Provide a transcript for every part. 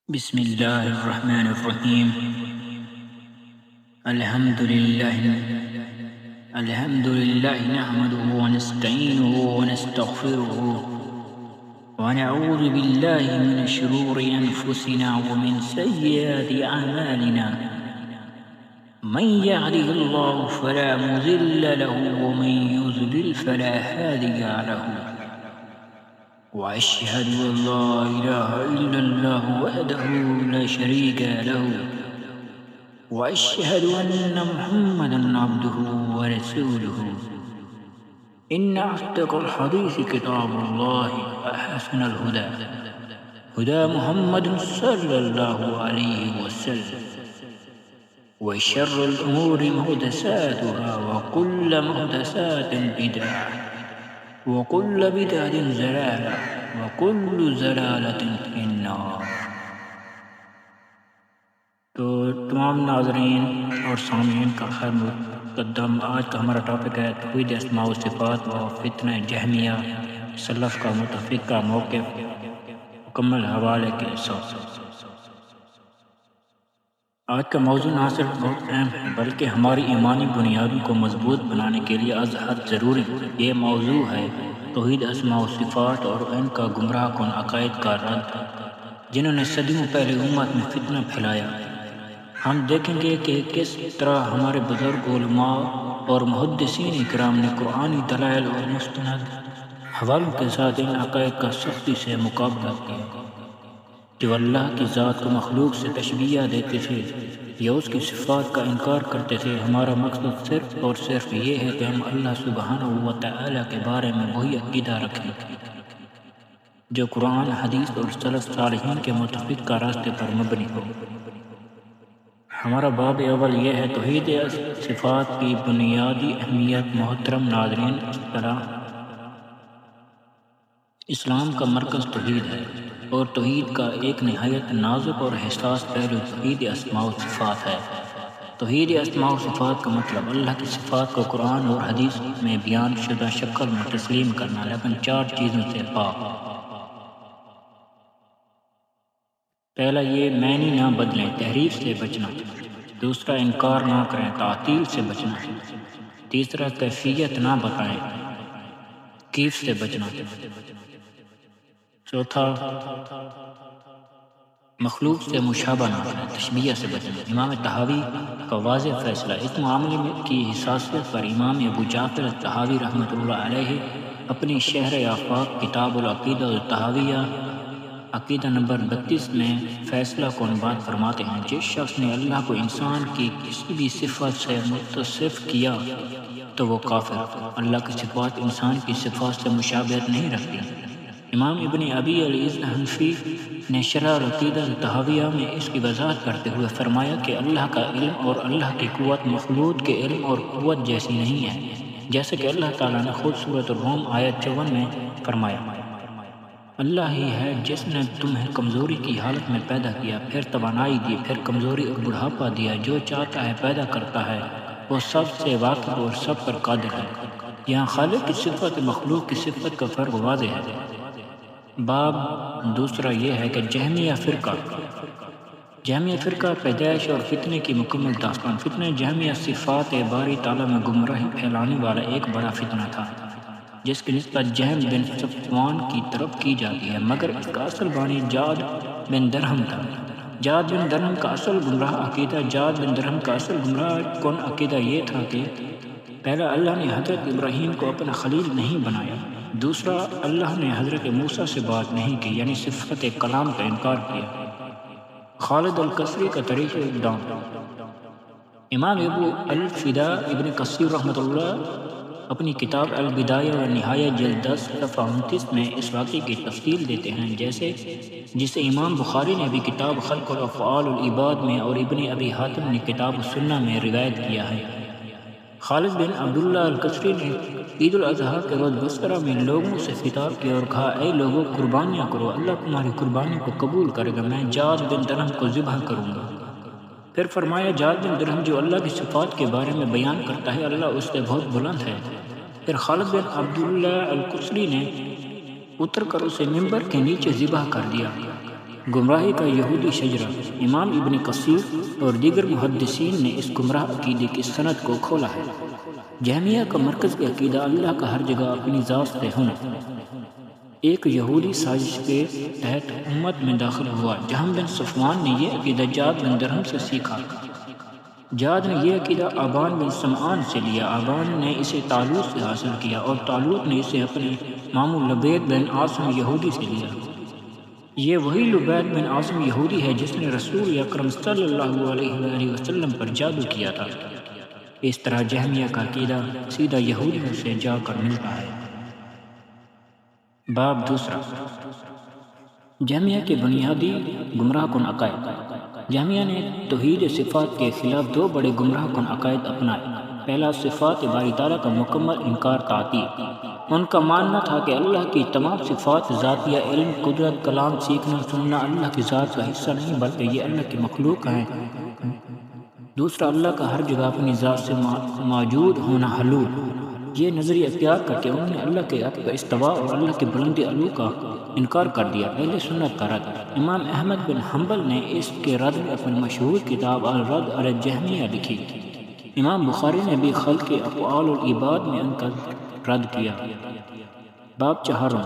بسم الله الرحمن الرحيم. الحمد لله نحمده ونستعينه ونستغفره ونعوذ بالله من شرور أنفسنا ومن سيئات أعمالنا. من يهده الله فلا مضل له ومن يضلل فلا هادي له. وأشهد أن لا إله إلا الله وحده لا شريك له وأشهد أن محمدا عبده ورسوله. إن أصدق الحديث كتاب الله وأحسن الهدى هدى محمد صلى الله عليه وسلم. وشر الأمور محدثاتها وكل محدثات بدعة وكل بدعة ضلالة وكل ضلالة في النار. تو تمام ناظرین اور سامعین کا خیر مقدم. آج کا ہمارا ٹاپک ہے توحید اسماء و صفات و فتنہ جہمیہ، سلف کا متفق کا موقف مکمل حوالے کے ساتھ. آج کا موضوع نہ صرف بہت اہم ہے بلکہ ہماری ایمانی بنیادوں کو مضبوط بنانے کے لیے از حد ضروری. یہ موضوع ہے توحید اسماء و صفات اور ان کا گمراہ کن عقائد کا رد، جنہوں نے صدیوں پہلے امت میں فتنہ پھیلایا. ہم دیکھیں گے کہ کس طرح ہمارے بزرگ علماء اور محدثین اکرام نے قرآنی دلائل اور مستند حوالوں کے ساتھ ان عقائد کا سختی سے مقابلہ کیا. جو اللہ کی ذات کو مخلوق سے تشبیہ دیتے تھے یا اس کی صفات کا انکار کرتے تھے. ہمارا مقصد صرف اور صرف یہ ہے کہ ہم اللہ سبحانہ و تعالی کے بارے میں وہی عقیدہ رکھیں جو قرآن، حدیث اور سلف صالحین کے متفق کا راستے پر مبنی ہو. ہمارا باب اول یہ ہے توحید صفات کی بنیادی اہمیت. محترم ناظرین، اس طرح اسلام کا مرکز توحید ہے اور توحید کا ایک نہایت نازک اور حساس پہلو توحید اسماء و صفات ہے. توحید اسماء و صفات کا مطلب اللہ کی صفات کو قرآن اور حدیث میں بیان شدہ شکل میں تسلیم کرنا، لیکن 4 چیزوں سے پاک. پہلا، یہ معنی نہ بدلیں، تحریف سے بچنا. دوسرا، انکار نہ کریں، تعطیل سے بچنا. تیسرا، کیفیت نہ بتائیں، کیف سے بچنا. چوتھا، مخلوق سے مشابہ نہ کریں، تشبیہ سے بچنا. امام طحاوی کا واضح فیصلہ. اس معاملے کی حساسیت پر امام ابو جعفر الطحاوی رحمۃ اللہ علیہ اپنی شرح آفاق کتاب العقیدہ الطحاویہ عقیدہ نمبر 32 میں فیصلہ کن بات فرماتے ہیں: جس شخص نے اللہ کو انسان کی کسی بھی صفت سے متصف کیا تو وہ کافر. اللہ کی صفات انسان کی صفات سے مشابہت نہیں رکھتی. امام ابن ابی العز حنفی نے شرح العقیدہ الطحاویہ میں اس کی وضاحت کرتے ہوئے فرمایا کہ اللہ کا علم اور اللہ کی قوت مخلوق کے علم اور قوت جیسی نہیں ہے، جیسے کہ اللہ تعالیٰ نے خود سورۃ الروم آیت 54 میں فرمایا: اللہ ہی ہے جس نے تمہیں کمزوری کی حالت میں پیدا کیا، پھر توانائی دی، پھر کمزوری اور بڑھاپا دیا. جو چاہتا ہے پیدا کرتا ہے، وہ سب سے واقف اور سب پر قادر ہے. یہاں خالق کی صفت اور مخلوق کی صفت کا فرق واضح ہے. باب دوسرا یہ ہے کہ جہمیہ فرقہ پیدائش اور فتنے کی مکمل داستان. فتنہ جہمیہ صفات باری تعالیٰ میں گمراہی پھیلانے والا ایک بڑا فتنہ تھا جس کی نسبت جہم بن صفوان کی طرف کی جاتی ہے، مگر اس کا اصل بانی جعد بن درہم تھا. جعد بن درہم کا اصل گمراہ کن عقیدہ یہ تھا کہ پہلا، اللہ نے حضرت ابراہیم کو اپنا خلیل نہیں بنایا. دوسرا، اللہ نے حضرت موسیٰ سے بات نہیں کی، یعنی صفت کلام کا انکار کیا. خالد القصری کا طریق اقدام. امام ابو الفدا ابن کثیر رحمۃ اللہ اپنی کتاب البدایہ و نہایہ جلد 10 صفحہ 29 میں اس واقعے کی تفصیل دیتے ہیں، جسے امام بخاری نے بھی کتاب خلق الافعال العباد میں اور ابن ابی حاتم نے کتاب السنہ میں روایت کیا ہے. خالد بن عبداللہ القصری نے عید الاضحیٰ کے روز بصرہ میں لوگوں سے خطاب کیا اور کہا: اے لوگوں، قربانیاں کرو، اللہ تمہاری قربانی کو قبول کرے گا. میں جعد بن درہم کو ذبح کروں گا. پھر فرمایا: جعد بن درہم جو اللہ کی صفات کے بارے میں بیان کرتا ہے، اللہ اس سے بہت بلند ہے. پھر خالد بن عبداللہ القصری نے اتر کر اسے ممبر کے نیچے ذبح کر دیا. گمراہی کا یہودی شجرہ۔ امام ابن کثیر اور دیگر محدثین نے اس گمراہ عقیدے کی سند کو کھولا ہے۔ جہمیہ کا مرکزی عقیدہ اللہ کا ہر جگہ اپنی ذات سے ہونا۔ ایک یہودی سازش کے تحت امت میں داخل ہوا۔ جہم بن صفوان نے یہ عقیدہ جاد بن درہم سے سیکھا۔ جاد نے یہ عقیدہ آبان بن سمعان سے لیا۔ آبان نے اسے طالوت سے حاصل کیا اور طالوت نے اسے اپنے ماموں لبید بن عاصم یہودی سے لیا۔ یہ وہی لبید بن عاصم یہودی ہے جس نے رسول اکرم صلی اللہ علیہ وآلہ وسلم پر جادو کیا تھا۔ اس طرح جہمیہ کا عقیدہ سیدھا یہودیوں سے جا کر ملتا ہے۔ باب دوسرا، جہمیہ کے بنیادی گمراہ کن عقائد۔ جہمیہ نے توحید صفات کے خلاف دو بڑے گمراہ کن عقائد اپنائے۔ پہلا، صفات باری تعالیٰ کا مکمل انکار تعطیل۔ ان کا ماننا تھا کہ اللہ کی تمام صفات ذاتیہ، علم، قدرت، کلام، سیکھنا، سننا اللہ کی ذات کا حصہ نہیں بلکہ یہ اللہ کی مخلوق ہیں۔ دوسرا، اللہ کا ہر جگہ اپنی ذات سے موجود ہونا حلول۔ یہ نظریہ اختیار کر کے انہوں نے اللہ کے عرش پر استوا اور اللہ کی بلندی علو کا انکار کر دیا۔ اہل سنت کا رد۔ امام احمد بن حنبل نے اس کے رد میں اپنی مشہور کتاب الرد علی الجہمیہ لکھی۔ امام بخاری نے بھی خلق افعال العباد میں ان کا رد کیا۔ باب چہارم،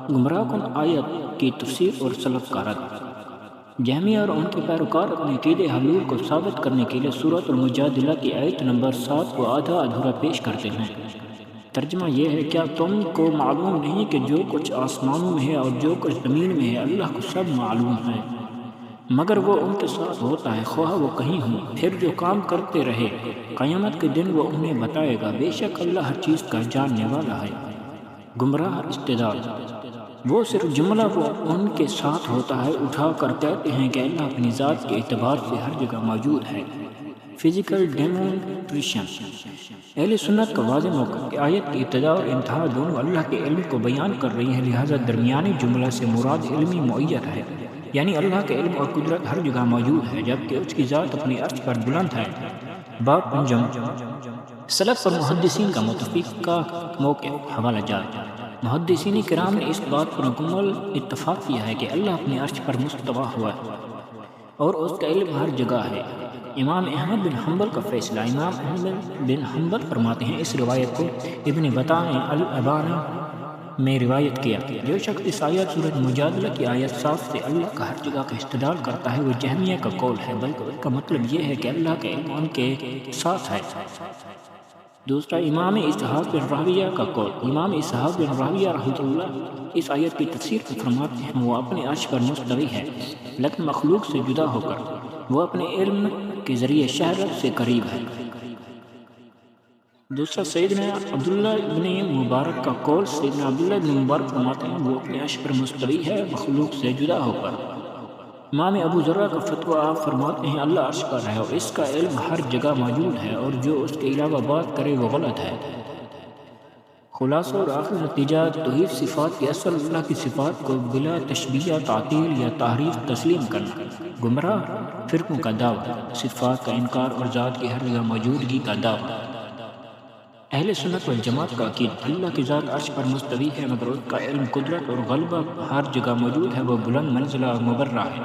گمراہ کن آیت کی تفسیر اور سلف کا رد۔ جہمیہ اور ان کے پیروکار اپنے عقیدے حلول کو ثابت کرنے کے لیے سورۃ المجادلہ کی آیت نمبر 7 کو آدھا ادھورا پیش کرتے ہیں۔ ترجمہ یہ ہے، کیا تم کو معلوم نہیں کہ جو کچھ آسمانوں میں ہے اور جو کچھ زمین میں ہے اللہ کو سب معلوم ہے، مگر وہ ان کے ساتھ ہوتا ہے خواہ وہ کہیں ہوں، پھر جو کام کرتے رہے قیامت کے دن وہ انہیں بتائے گا، بے شک اللہ ہر چیز کا جاننے والا ہے۔ گمراہ استدلال۔ وہ صرف جملہ وہ ان کے ساتھ ہوتا ہے اٹھا کر کہتے ہیں کہ اللہ اپنی ذات کے اعتبار سے ہر جگہ موجود ہے۔ Physical demonstration. اہل سنت کا واضح موقف کہ آیت کی ابتدا اور انتہا دونوں اللہ کے علم کو بیان کر رہی ہیں، لہٰذا درمیانی جملہ سے مراد علمی معیت ہے، یعنی اللہ کے علم اور قدرت ہر جگہ موجود ہے جبکہ اس کی ذات اپنے عرش پر بلند ہے۔ باب پنجم، سلف اور محدثین کا متفقہ موقف۔ حوالہ جات۔ محدثین کرام نے اس بات پر مکمل اتفاق کیا ہے کہ اللہ اپنے عرش پر مستوی ہوا ہے اور اس کا علم ہر جگہ ہے۔ امام احمد بن حنبل کا فیصلہ۔ امام احمد بن حنبل فرماتے ہیں، اس روایت کو ابن بطح نے الابانہ میں روایت کیا، جو شخص اس آیت سورۃ مجادلہ کی آیت 7 سے اللہ کا ہر جگہ کا استدلال کرتا ہے وہ جہمیہ کا قول ہے، بلکہ اس کا مطلب یہ ہے کہ اللہ کا علم ان کے ساتھ ہے۔ دوسرا، امام اسحاق بن راہویہ کا قول۔ امام اسحاق بن راہویہ رحمۃ اللہ اس آیت کی تفسیر کو فرماتے ہیں، وہ اپنے عرش پر مستوی ہے لیکن مخلوق سے جدا ہو کر، وہ اپنے علم کے ذریعے شہرت سے قریب ہے۔ دوسرا، سیدنا عبداللہ ابن مبارک کا قول۔ سیدنا عبداللہ ابن مبارک فرماتے ہیں، وہ اپنے عرش پر مستوی ہے مخلوق سے جدا ہو کر۔ امام ابو ذرہ کا فتویٰ، آپ فرماتے ہیں اللہ عرش پر ہے اور اس کا علم ہر جگہ موجود ہے اور جو اس کے علاوہ بات کرے وہ غلط ہے۔ خلاصہ اور آخری نتیجہ، توحید صفات کی اصل اللہ کی صفات کو بلا تشبیہ، تعطیل یا تحریف تسلیم کرنا۔ گمراہ فرقوں کا دعویٰ، صفات کا انکار اور ذات کی ہر جگہ موجودگی کا دعویٰ۔ اہل سنت والجماعت کا عقیدہ، اللہ کی ذات عرش پر مستوی ہے مگر اس کا علم، قدرت اور غلبہ ہر جگہ موجود ہے، وہ بلند منزلہ اور مبرہ ہے۔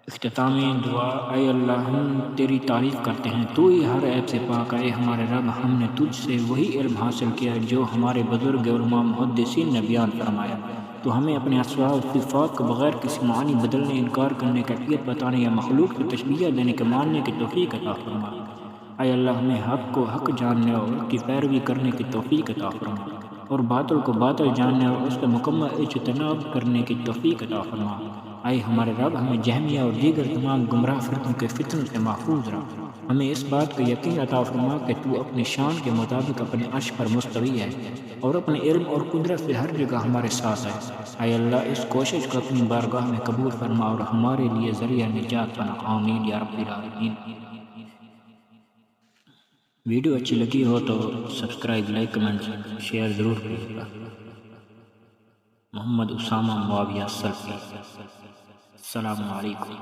اختتام دعا۔ اے اللہ، ہم تیری تعریف کرتے ہیں، تو ہی ہر عیب سے پاک۔ اے ہمارے رب، ہم نے تجھ سے وہی علم حاصل کیا جو ہمارے بزرگ علماء محدثین نے بیان فرمایا۔ تو ہمیں اپنے اسماء و صفات کو بغیر کسی معنی بدلنے، انکار کرنے، کیفیت بتانے یا مخلوق سے تشبیہ دینے کے ماننے کی توفیق عطا فرما۔ اے اللہ، ہمیں حق کو حق جاننے اور اس کی پیروی کرنے کی توفیق عطا فرما، اور باطل کو باطل جاننے اور اس کا مکمل اجتناب کرنے کی توفیق عطا فرما۔ اے ہمارے رب، ہمیں جہمیہ اور دیگر تمام گمراہ فرقوں کے فتن سے محفوظ رکھ۔ ہمیں اس بات کا یقین عطا فرما کہ تو اپنی شان کے مطابق اپنے عرش پر مستوی ہے اور اپنے علم اور قدرت سے ہر جگہ ہمارے ساتھ ہے۔ اے اللہ، اس کوشش کو اپنی بارگاہ میں قبول فرما اور ہمارے لیے ذریعہ نجات بنا۔ آمین یا رب العالمین۔ ویڈیو اچھی لگی ہو تو سبسکرائب، لائک، کمنٹ، شیئر ضرور کریے گا۔ محمد اسامہ معاویہ سلفی۔ السلام علیکم۔